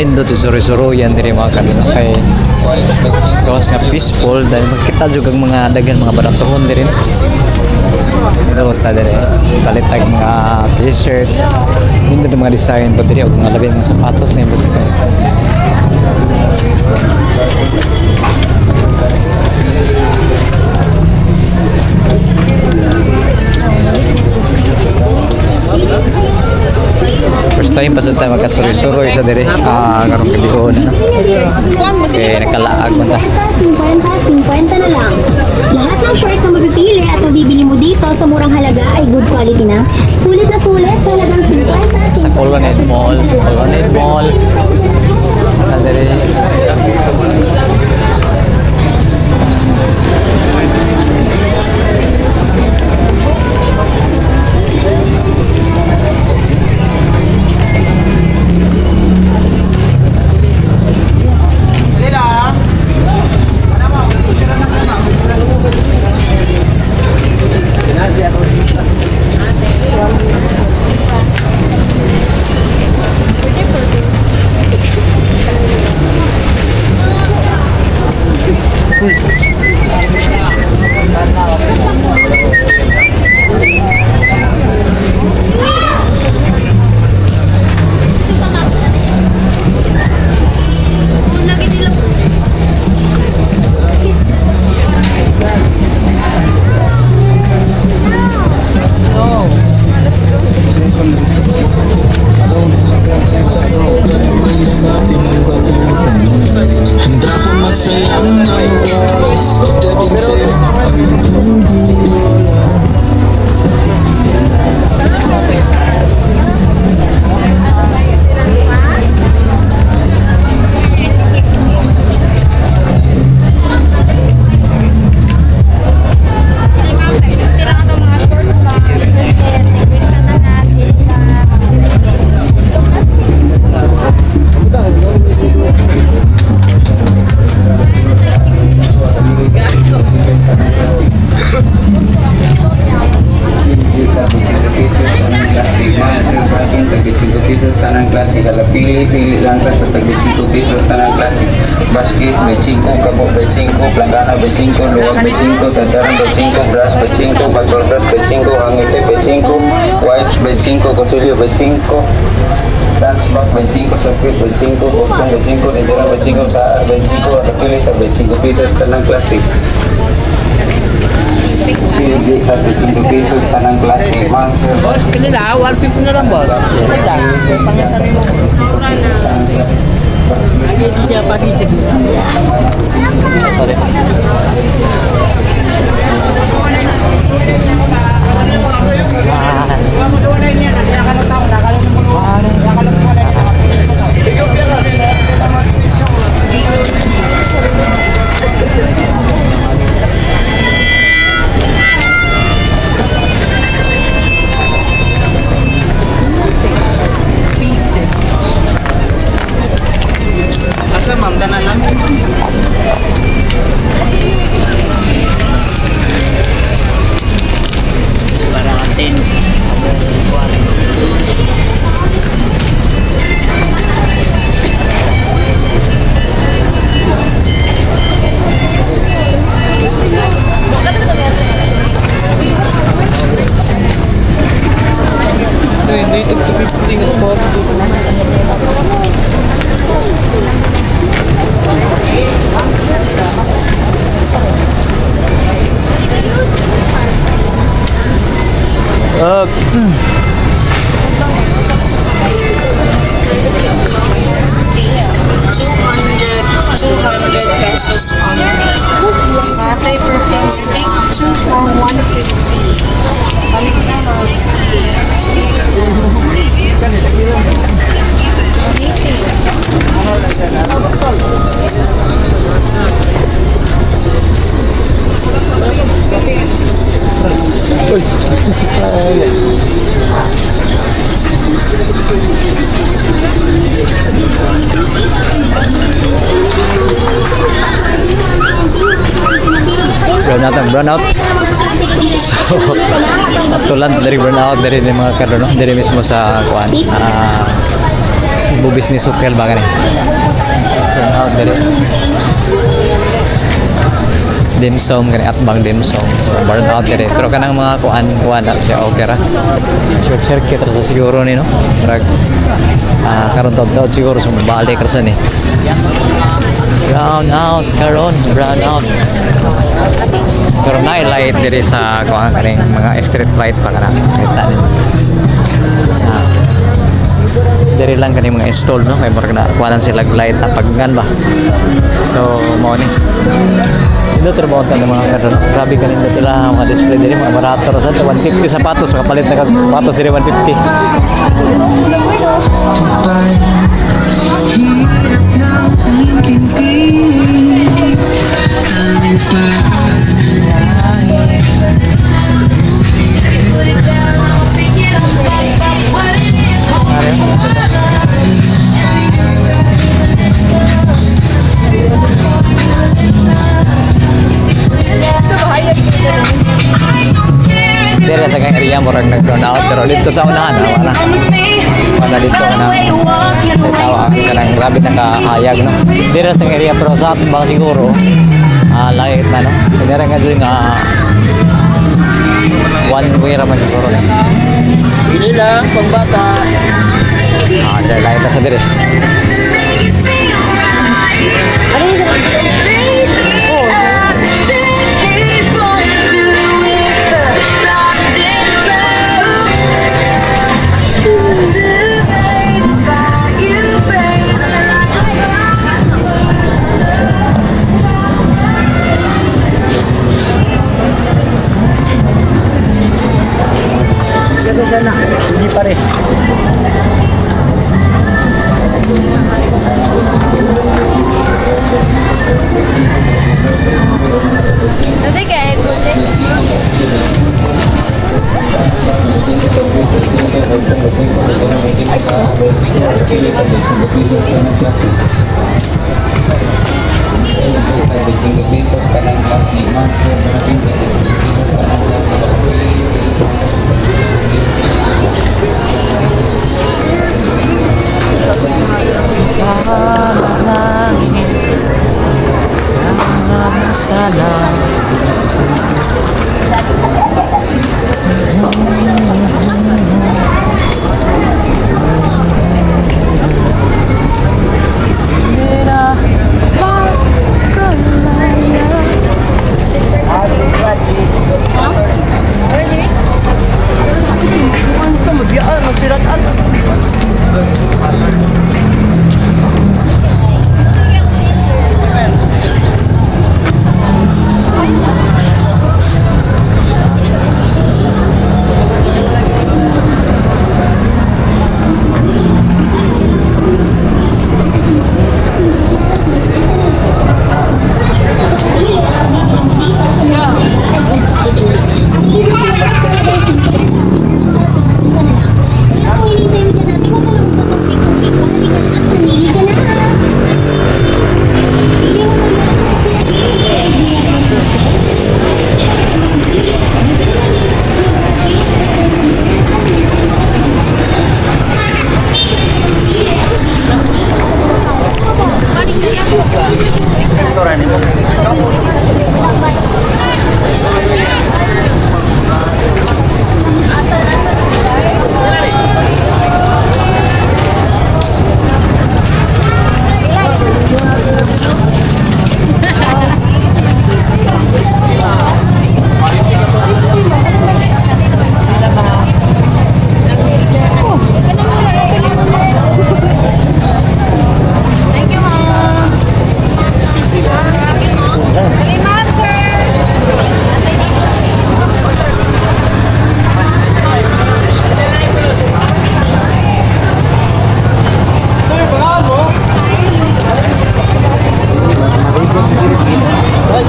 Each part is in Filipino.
nindot suru-suru yan diri mga kanino kay gawas nga peaceful dahil makita jud ang mga dagan mga baratuhon diri. Ito ta diri palit tag mga t-shirt nindot mga design pa diri og mga labi mga sapatos na ibot kay. So first time pasod tayo magkasuroy-suroy sa diri karong gabihon kaya nakalaag man ta. 50 na lang. Lahat ng short na mapipili at mabibili mo dito sa murang halaga ay good quality na. Sulit na sulit sa halagang 50. Sa Colonel Mall sa diri. Pili lang ka sa tag 5 pesos tanang klase. Basket, 25, kabok 25, planggana 25, luwag 25, tandaran 25, brass 25, batol brass 25, hangite 25, wipes 25, konsilyo 25, dance bag 25, circuit 25, botong 25, dindera 25, saan 25, at pili tag 25 pesos tanang klase. Pili tag 25 pesos tanang klase. Boss, pili na, 150 na lang, boss. Ganda. Pangitan mo. Lagi siya pagisip. Sorry. Asa ma'am, tanan lang. Para atin. Hindi ito tingin spot. Up. 200 pesos only. Natay perfume stick, 2 for 150. Balik na, Rose. Burnout. So, tulan dari burnout dari mga karoon, dari mismo sa kuan. bubis ni Sukel ba gani. Turn out diri. Dimsum gani at bang dimsum. Burn out diri. Pero kanang mga kuan na siya okay ra. Short circuit ra sa siguro ni no. Drag karon taw siguro sumabalik ra sa ni. Brown out karon, brown out. Pero na light diri sa kuan kaning mga street light pa kana. Kita ni. Diri lang kani mga install no kay murag na kuanan sila light at paggan ba. So mao ni. Ito trabaho ta ng mga karon. Grabe kanina sila mga display diri mga barato ra sa 150 sapatos makapalit na kag sapatos diri 150. Hirap na umintindi ang pahalahin. Diri sa kang area murag nag-brown out pero dito sa unahan wala dito kana sa tawa kanang grabe nakahayag no. Diri sa area pero sa bang siguro light na no. Diri nga dyan nga one way ra man siguro. Pili lang, pambata. Diri light na sa diri. Hindi pa rin. Dati kaya pesos kanang klase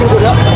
5 lang.